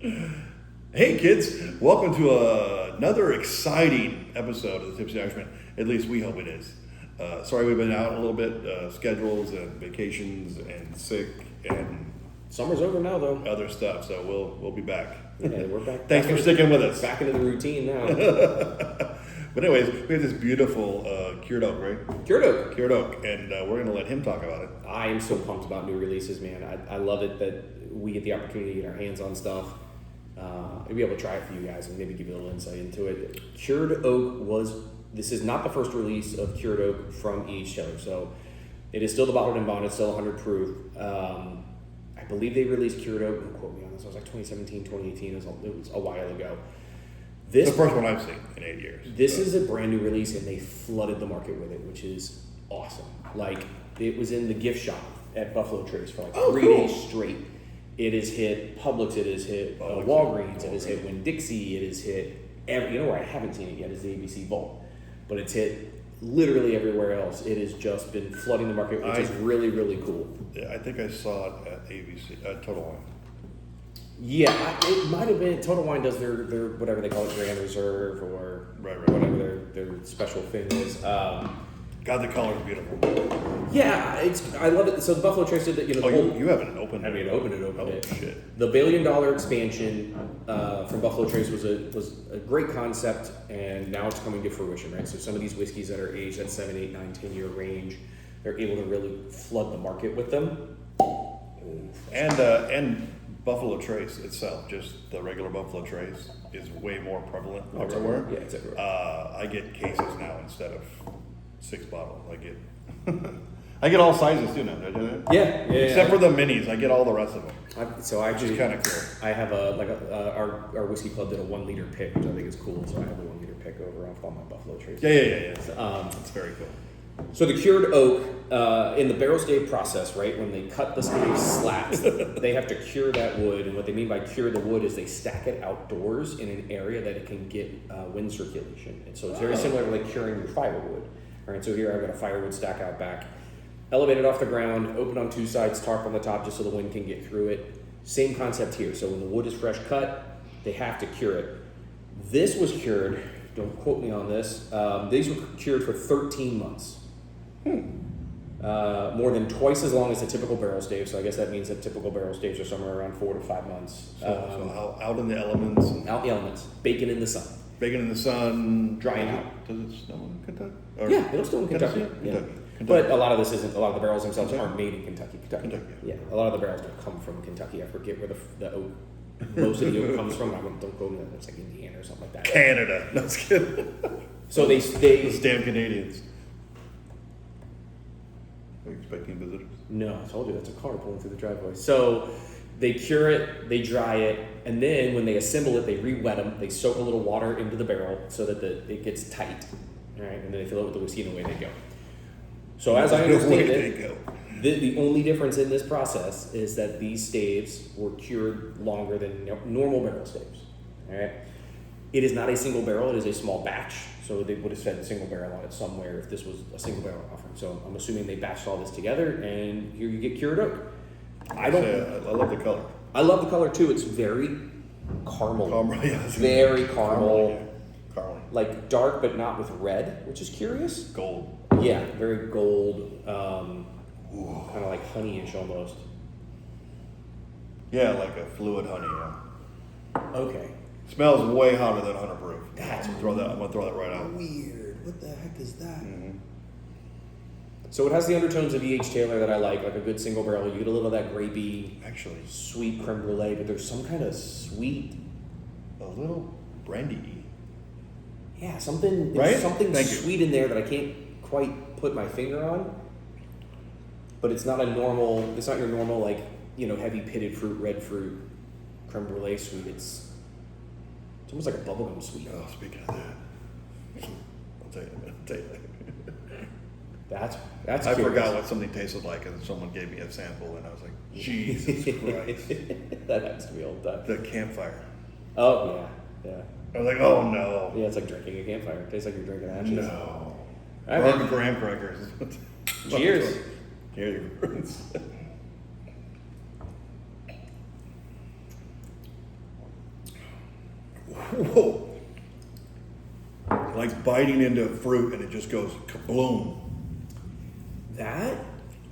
Hey kids, welcome to another exciting episode of the Tipsy Irishman. At least we hope it is. Sorry we've been out a little bit, schedules and vacations and sick and Summer's over now, though. other stuff, so we'll be back. Yeah, we're back. Thanks for sticking with us. Back into the routine now. But anyways, we have this beautiful cured oak, right? Cured oak. Cured oak, and we're going to let him talk about it. I am so pumped about new releases, man. I love it that we get the opportunity to get our hands on stuff. I'll be able to try it for you guys and maybe give you a little insight into it. Cured oak this is not the first release of cured oak from each tailor. So it is still the bottled and bond. It's still 100 proof. I believe they released cured oak. Don't quote me on this. It was like 2017, 2018. It was a while ago. It's the first one I've seen in 8 years. This is a brand new release, and they flooded the market with it, which is awesome. Like, it was in the gift shop at Buffalo Trace for like 3 days straight. It has hit Publix, it has hit Walgreens, it has hit Winn-Dixie, it has hit you know where I haven't seen it yet is the ABC Vault, but it's hit literally everywhere else. It has just been flooding the market, which is really, really cool. Yeah, I think I saw it at ABC, Total Wine. Yeah, it might have been. Total Wine does their whatever they call it, Grand Reserve or whatever their special thing is. God, the color's beautiful. Yeah, I love it. So the Buffalo Trace did that. You haven't opened it. I mean, opened it. Shit. The $1 billion expansion from Buffalo Trace was a great concept, and now it's coming to fruition, right? So some of these whiskeys that are aged at 7, 8, 9, 10 year range, they're able to really flood the market with them. And Buffalo Trace itself, just the regular Buffalo Trace, is way more prevalent everywhere. Yeah, it's everywhere. I get cases now instead of 6 bottles. I get all sizes too now. Yeah. Except for the minis, I get all the rest of them. Which is kind of cool. I have our whiskey club did a 1 liter pick, which I think is cool. So I have a 1 liter pick over off all my Buffalo Trace. Yeah. That's very cool. So the cured oak, in the barrel stave process, right, when they cut the stave slats, they have to cure that wood. And what they mean by cure the wood is they stack it outdoors in an area that it can get wind circulation. And so it's very similar to like curing your firewood. All right, so here I've got a firewood stack out back, elevated off the ground, open on 2 sides, tarp on the top just so the wind can get through it. Same concept here. So when the wood is fresh cut, they have to cure it. This was cured, don't quote me on this, these were cured for 13 months. More than twice as long as the typical barrel stave, so I guess that means that typical barrel staves are somewhere around 4 to 5 months. So out in the elements. Out in the elements, baking in the sun. Baking in the sun. Drying out. Does it snow in Kentucky? Yeah, it'll still in Kentucky. Kentucky. But a lot of this isn't, a lot of the barrels themselves aren't made in Kentucky. Kentucky. Yeah, a lot of the barrels don't come from Kentucky. I forget where the oak, most of the oak comes from. Don't go to that. It's like Indiana or something like that. Canada. That's good. So Those damn Canadians. Are you expecting visitors? No, I told you that's a car pulling through the driveway. So they cure it, they dry it, and then when they assemble it, they re-wet them. They soak a little water into the barrel so that it gets tight. All right, and then they fill it with the whiskey and away they go. So as I understand it, the only difference in this process is that these staves were cured longer than normal barrel staves. All right, it is not a single barrel; it is a small batch. So they would have said single barrel on it somewhere if this was a single barrel offering. So I'm assuming they batched all this together, and here you get cured oak. I love the color. I love the color too. It's very caramel. Very caramel. Caramel. Like dark, but not with red, which is curious. Gold. Yeah, very gold. Kind of like honeyish almost. Yeah, like a fluid honey. Yeah. Okay. Smells way hotter than 100 proof. That's I'm gonna throw that right out. Weird. What the heck is that? Mm-hmm. So it has the undertones of E.H. Taylor that I like a good single barrel. You get a little of that grapey, actually sweet creme brulee, but there's some kind of sweet, a little brandy. Yeah, something. Right? There's something sweet in there that I can't quite put my finger on. But it's not your normal like heavy pitted fruit, red fruit, creme brulee sweet. It's almost like a bubblegum sweet. Oh, speaking of that, I'll tell you that. That's. I forgot what something tasted like, and someone gave me a sample, and I was like, Jesus Christ. That happens to me all the time. The campfire. Oh yeah. I was like, oh no. Yeah, it's like drinking a campfire. It tastes like you're drinking ashes. No. Burn graham crackers. Cheers. Cheers. whoa, like biting into fruit and it just goes kabloom. That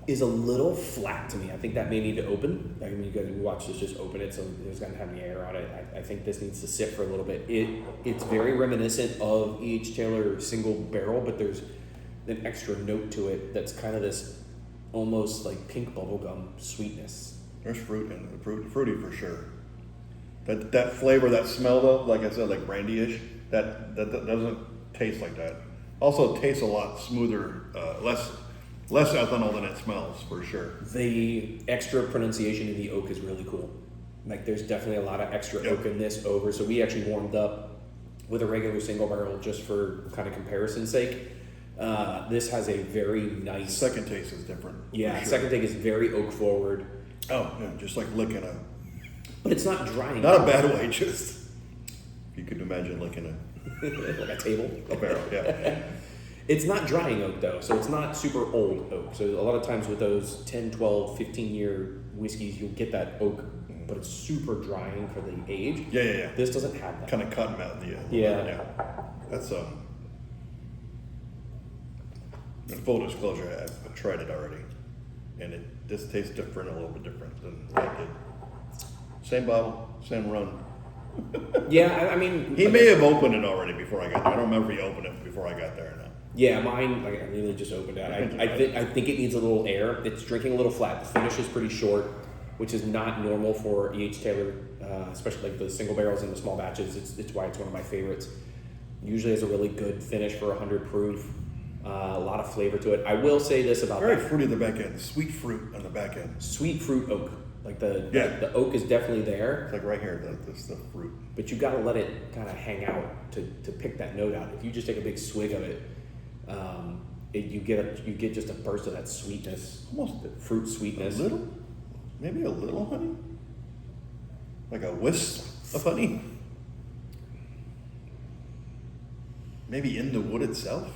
is a little flat to me. I think that may need to open. I mean, you guys watch this just open it, so there's going to have any air on it. I think this needs to sit for a little bit. It's very reminiscent of E.H. Taylor single barrel, but there's an extra note to it that's kind of this almost like pink bubblegum sweetness. There's fruit in it, fruity for sure. That flavor, that smell though, like I said, like brandy-ish, that doesn't taste like that. Also, it tastes a lot smoother, less ethanol than it smells, for sure. The extra pronunciation in the oak is really cool. Like, there's definitely a lot of extra oak in this over. So we actually warmed up with a regular single barrel just for kind of comparison's sake. This has a very nice... Second taste is different. Yeah, sure. Second take is very oak forward. Oh, yeah, just like licking a... But it's not drying. Not a bad way, just... You could imagine licking like a table. a barrel, yeah. It's not drying oak though, so it's not super old oak. So a lot of times with those 10, 12, 15-year whiskeys, you'll get that oak, but it's super drying for the age. Yeah. This doesn't have that. Kind of cutting out the... Yeah. That's, in full disclosure, I've tried it already. And this tastes different, a little bit different than I did. Same bottle, same run. Yeah, I mean... He may have opened it already before I got there. I don't remember if he opened it before I got there or not. Yeah, mine, like, I really just opened it. I think it needs a little air. It's drinking a little flat. The finish is pretty short, which is not normal for E.H. Taylor, especially like the single barrels and the small batches. It's why it's one of my favorites. Usually has a really good finish for 100 proof. A lot of flavor to it. I will say this about Very that. fruity on the back end. Sweet fruit on the back end. Sweet fruit oak. Like the oak is definitely there. It's like right here, the fruit. But you got to let it kind of hang out to pick that note out. If you just take a big swig of it, you get just a burst of that sweetness, Almost fruit sweetness. Maybe a little honey, like a wisp of honey. Maybe in the wood itself.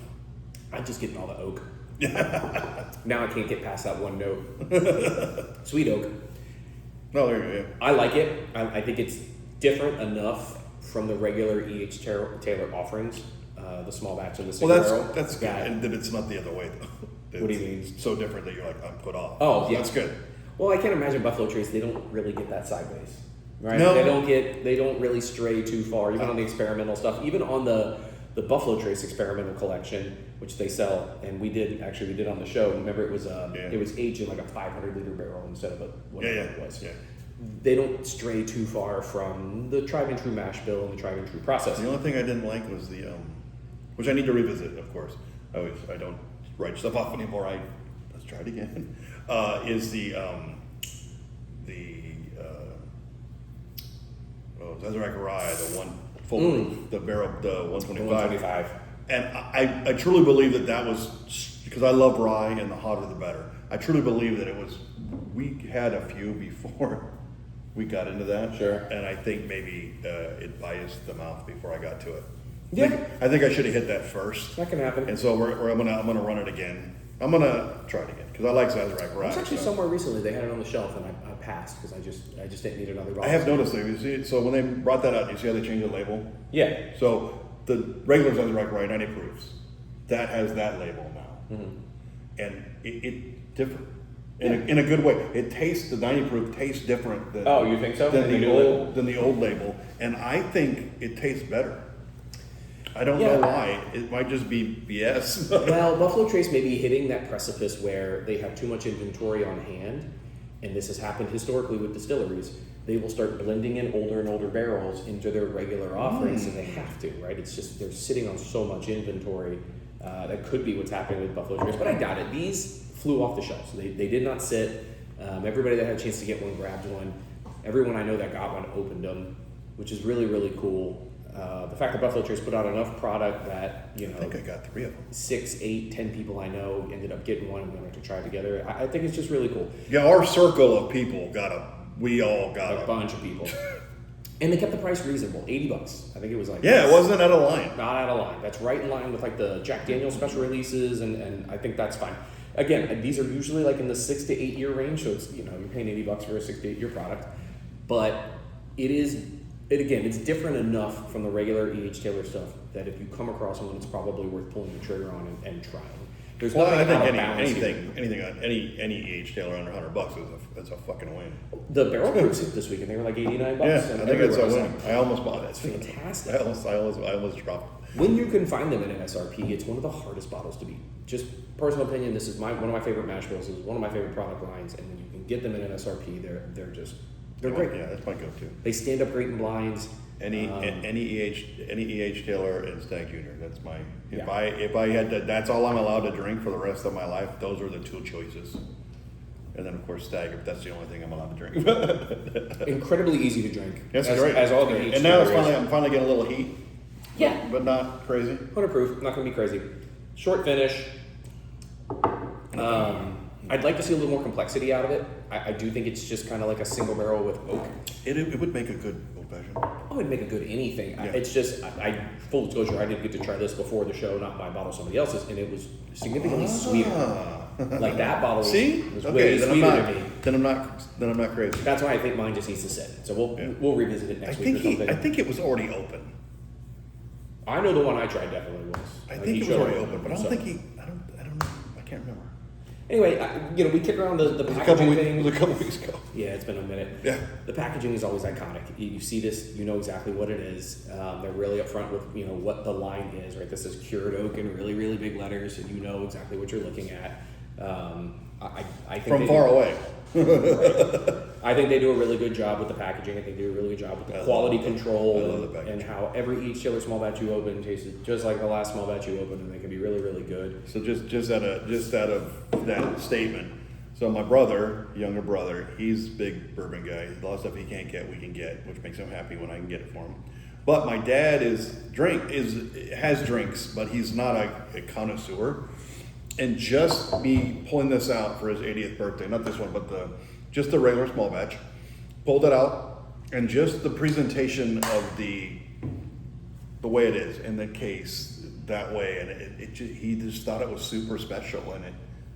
I'm just getting all the oak. Now I can't get past that one note. Sweet oak. No, there you go. I like it. I think it's different enough from the regular E.H. Taylor offerings, the small batch and the single barrel. Well, that's good. And that it's not the other way, though. What do you mean? It's so different that you're like, I'm put off. Oh, yeah. That's good. Well, I can't imagine Buffalo Trace. They don't really get that sideways, right? No. They don't really stray too far, even on the experimental stuff. Even on the Buffalo Trace experimental collection, which they sell, and we did on the show. Remember, it was aged in like a 500-liter barrel instead of whatever it was. Yeah. They don't stray too far from the tried and true mash bill and the tried and true process. The only thing I didn't like was the, which I need to revisit, of course. I don't write stuff off anymore. Let's try it again. Is the Sazerac Rye, the one full, the barrel, the 125. And I truly believe that was, because I love rye and the hotter the better. I truly believe that we had a few before we got into that. Sure. And I think maybe it biased the mouth before I got to it. Yeah. I think I should have hit that first. That can happen. And so I'm gonna run it again. I'm gonna try it again because I like Sazerac Rye. It was actually somewhere recently they had it on the shelf and I passed because I just didn't need another bottle. I have noticed that. You see, so when they brought that out, you see how they changed the label? Yeah. So the regular Sazerac Rye 90 proofs, that has that label now, and it different in a good way. It tastes, the 90 proof tastes different than you think so? than the old label, and I think it tastes better. I don't know why. It might just be BS. Well, Buffalo Trace may be hitting that precipice where they have too much inventory on hand, and this has happened historically with distilleries. They will start blending in older and older barrels into their regular offerings, and they have to, right? It's just they're sitting on so much inventory. That could be what's happening with Buffalo Trace, but I doubt it. These flew off the shelves. They did not sit. Everybody that had a chance to get one grabbed one. Everyone I know that got one opened them, which is really, really cool. The fact that Buffalo Trace put out enough product that, I think I got 3 of them. 6, 8, 10 people I know ended up getting one and we went to try it together. I think it's just really cool. Yeah, our circle of people we all got A bunch of people. And they kept the price reasonable, $80. I think it was like... Yeah, it wasn't out of line. Not out of line. That's right in line with like the Jack Daniel's special releases, and I think that's fine. Again, these are usually like in the 6 to 8 year range, so it's, you're paying $80 for a 6 to 8 year product. But it is it's different enough from the regular E.H. Taylor stuff that if you come across one, it's probably worth pulling the trigger on and trying. There's Well, I nothing think out of balance here. anything on any E.H. Taylor under $100 is a fucking win. The barrel proofs hit this week, and they were like $89. Yeah, I and think it's a everywhere was win. like, I almost bought it. That's fantastic. I almost dropped. When you can find them in MSRP, it's one of the hardest bottles to beat. Just personal opinion, this is one of my favorite mash bills. This is one of my favorite product lines, and when you can get them in MSRP, they're great. Yeah, that's my go-to. They stand up great in blinds. Any E.H. Taylor and Stag Junior. That's my Yeah. if I had to, that's all I'm allowed to drink for the rest of my life. Those are the two choices. And then of course Stag, if that's the only thing I'm allowed to drink. Incredibly easy to drink. That's as, great. As all the H and now I'm finally getting a little heat. Yeah. But not crazy. 100 proof, not going to be crazy. Short finish. I'd like to see a little more complexity out of it. I do think it's just kind of like a single barrel with oak. It would make a good old fashioned. Oh, it'd make a good anything. Yeah. It's just, full disclosure, I didn't get to try this before the show, not my bottle, somebody else's, and it was significantly sweeter. Like that bottle See? was Okay, way then sweeter I'm to me. not then I'm not crazy. That's why I think mine just needs to sit. So we'll revisit it next week or something. I think it was already open. I know the one I tried definitely was. I Like, think he it was showed already it, open, but I don't so. think I don't know. I can't remember. Anyway, we kick around the It was packaging thing. a couple weeks ago. Yeah, it's been a minute. Yeah. The packaging is always iconic. You see this, you know exactly what it is. They're really upfront with what the line is, right? This is cured oak in really, really big letters, so you know exactly what you're looking at. I think From far away. Right. I think they do a really good job with the packaging. I think they do a really good job with the quality control I love the packaging. and how every each Taylor small batch you open tastes just like the last small batch you opened, and they can be really, really good. So just out of that statement. So my younger brother, he's a big bourbon guy. A lot of stuff he can't get, we can get, which makes him happy when I can get it for him. But my dad has drinks, but he's not a connoisseur. And just me pulling this out for his 80th birthday, not this one, but just the regular small batch, pulled it out, and just the presentation of the way it is in the case that way, and he just thought it was super special, and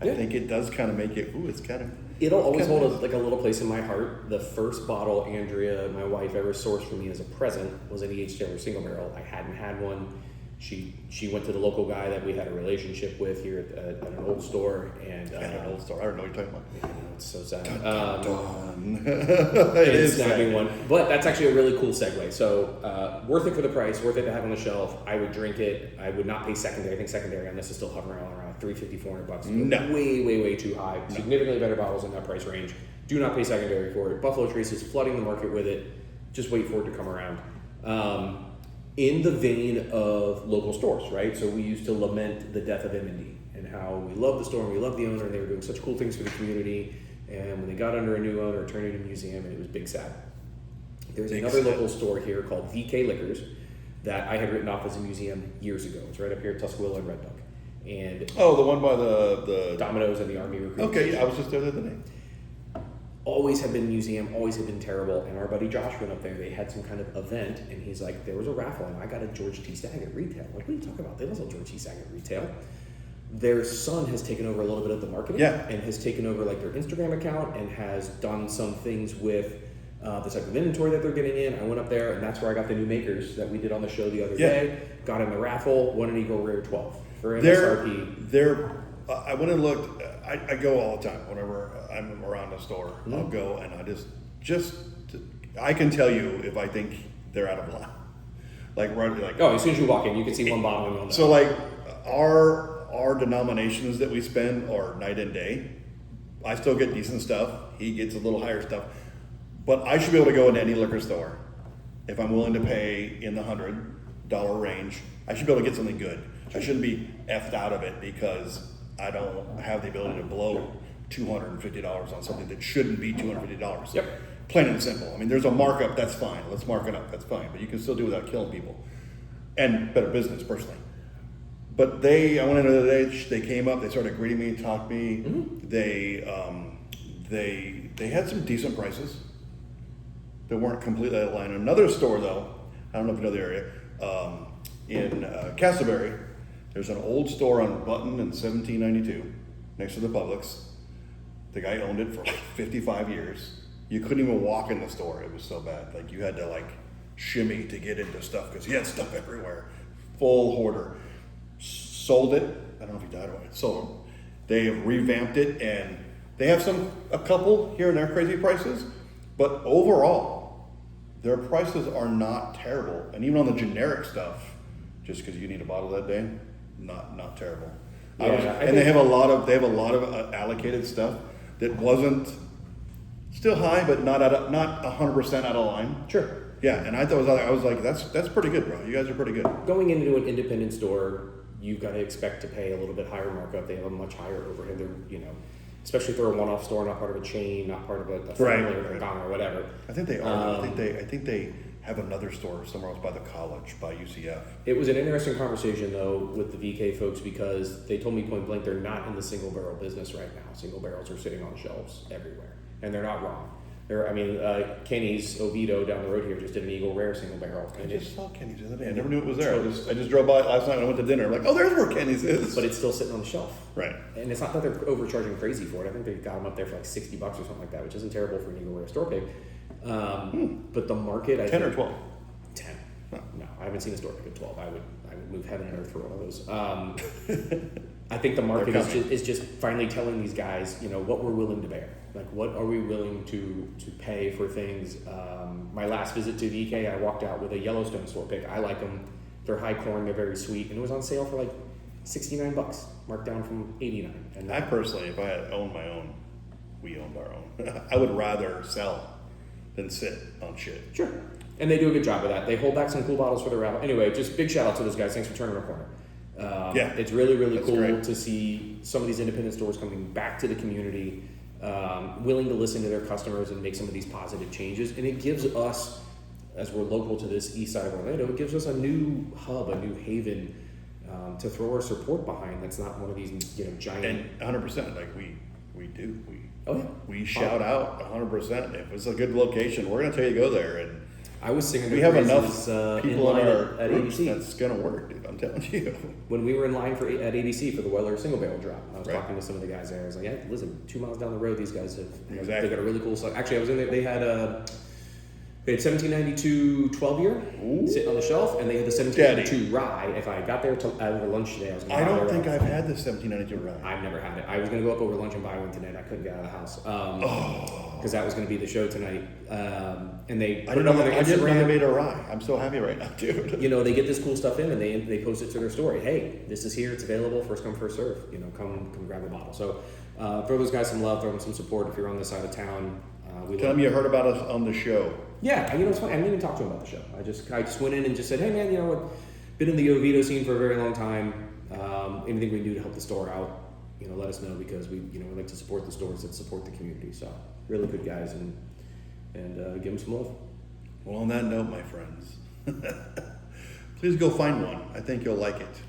I think it does kind of make it. Ooh, it's kind of. It'll always hold a little place in my heart. The first bottle Andrea, my wife, ever sourced for me as a present was an E.H. Taylor single barrel. I hadn't had one. She went to the local guy that we had a relationship with here at an old store, and an old store. I don't know what you're talking about. It's so sad. It is snagging sad. one, but that's actually a really cool segue. So worth it for the price, worth it to have on the shelf. I would drink it. I would not pay secondary. I think secondary on this is still hovering around $350, $400. No. Way too high. No. Significantly better bottles in that price range. Do not pay secondary for it. Buffalo Trace is flooding the market with it. Just wait for it to come around. In the vein of local stores, right? So we used to lament the death of M&D and how we love the store and we love the owner and they were doing such cool things for the community. And when they got under a new owner, it turned into a museum, and it was big sad. There's another local store here called VK Liquors that I had written off as a museum years ago. It's right up here at Tuscaloosa and Red Dog. And the one by the Domino's and the Army recruit. Okay, yeah, I was just there the other day. Always had been museum, always had been terrible. And our buddy Josh went up there. They had some kind of event, and he's like, there was a raffle, and I got a George T. Stagg at retail. I'm like, what are you talking about? They don't sell George T. Stagg at retail. Their son has taken over a little bit of the marketing, and has taken over like their Instagram account, and has done some things with the type of inventory that they're getting in. I went up there, and that's where I got the new makers that we did on the show the other day. Got in the raffle, won an Eagle Rare 12 for MSRP. I went and looked. I go all the time whenever I'm around a store. Mm-hmm. I'll go and I can tell you if I think they're out of line. As soon as you walk in, you can see one bottle and you'll know. So like our denominations that we spend are night and day. I still get decent stuff. He gets a little higher stuff. But I should be able to go into any liquor store if I'm willing to pay in the $100 range. I should be able to get something good. I shouldn't be effed out of it because I don't have the ability to blow $250 on something that shouldn't be $250. Yep. Plain and simple. I mean, there's a markup, that's fine. Let's mark it up, that's fine. But you can still do it without killing people. And better business, personally. But I went in the other day, they came up, they started greeting me, talked to me. Mm-hmm. They had some decent prices that weren't completely out of line. Another store, though, I don't know if you know the area, in Castleberry, there's an old store on Button in 1792 next to the Publix. The guy owned it for like 55 years. You couldn't even walk in the store. It was so bad. Like you had to shimmy to get into stuff because he had stuff everywhere. Full hoarder. Sold it. I don't know if he died or what. Sold them. They have revamped it, and they have a couple here and there crazy prices, but overall, their prices are not terrible. And even on the generic stuff, just because you need a bottle that day, not terrible. And they have a lot of allocated stuff that wasn't still high, but not 100% out of line. Sure. Yeah, and I was like, that's pretty good, bro. You guys are pretty good. Going into an independent store, you've got to expect to pay a little bit higher markup. They have a much higher overhead. They're, especially if they're a one-off store, not part of a chain, not part of a family or a gong or whatever. I think they are. I think they have another store somewhere else by the college, by UCF. It was an interesting conversation though with the VK folks because they told me point blank they're not in the single barrel business right now. Single barrels are sitting on shelves everywhere, and they're not wrong. Kenny's Oviedo down the road here just did an Eagle Rare single barrel. I just saw Kenny's the other day. I never knew it was there. I just drove by last night and I went to dinner. I'm like, oh, there's where Kenny's is. But it's still sitting on the shelf. Right. And it's not that they're overcharging crazy for it. I think they've got them up there for like $60 or something like that, which isn't terrible for an Eagle Rare store pick. But the market, 10 or 12? 10. Huh. No, I haven't seen a store pick at 12. I would move heaven and earth for one of those. I think the market is just finally telling these guys, what we're willing to bear. Like, what are we willing to pay for things? My last visit to VK, I walked out with a Yellowstone store pick. I like them. They're high corn. They're very sweet. And it was on sale for like $69, marked down from $89. And I personally, if I had owned my own, we owned our own, I would rather sell than sit on shit. Sure. And they do a good job of that. They hold back some cool bottles for the raffle. Anyway, just big shout out to those guys. Thanks for turning our corner. It's really, really cool to see some of these independent stores coming back to the community, willing to listen to their customers and make some of these positive changes. And it gives us, as we're local to this east side of Orlando, it gives us a new hub, a new haven to throw our support behind. That's not one of these giant. And 100%, like we do. We shout out 100%. If it's a good location, we're going to tell you to go there. And I was singing. We have enough people in our at groups ABC. that's going to work, dude. I'm telling you. When we were in line at ABC for the Weller single barrel drop, I was talking to some of the guys there. I was like, "Yeah, listen, 2 miles down the road, these guys have they got a really cool stuff." Actually, I was in there. They had 1792 12-year sitting on the shelf, and they had the 1792 rye. If I got there over lunch today, I was going to. I don't think I've had the 1792 rye. I've never had it. I was going to go up over lunch and buy one today, and I couldn't get out of the house because that was going to be the show tonight. And they put it on their Instagram. I didn't know they made a rye. I'm so happy right now, dude. They get this cool stuff in, and they post it to their story. Hey, this is here. It's available. First come, first serve. Come grab a bottle. So throw those guys some love. Throw them some support if you're on this side of town. Tell them you heard about us on the show. Yeah, it's funny. I didn't even talk to him about the show. I just went in and just said, hey man, been in the Oviedo scene for a very long time. Anything we can do to help the store out, let us know because we like to support the stores that support the community. So really good guys and give them some love. Well, on that note, my friends, please go find one. I think you'll like it.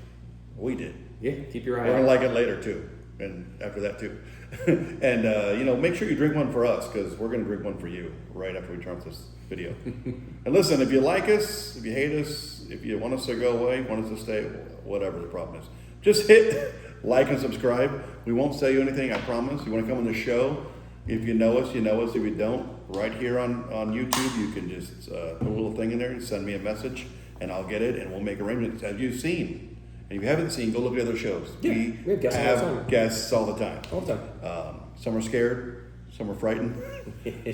We did. Yeah, keep your eye out. We're gonna like it later too, and after that too. And make sure you drink one for us because we're gonna drink one for you right after we turn off this video. And listen, if you like us, if you hate us, if you want us to go away, want us to stay, whatever the problem is, just hit like and subscribe. We won't say you anything, I promise. You want to come on the show? If you know us, you know us. If you don't, right here on YouTube, you can just put a little thing in there and send me a message, and I'll get it, and we'll make arrangements as you've seen. And if you haven't seen, go look at other shows. Yeah, we have guests all the time. All the time. Some are scared, some are frightened,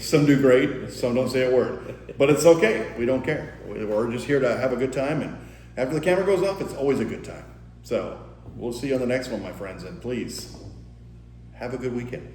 some do great, some don't say a word. But it's okay. We don't care. We're just here to have a good time, and after the camera goes off, it's always a good time. So we'll see you on the next one, my friends, and please have a good weekend.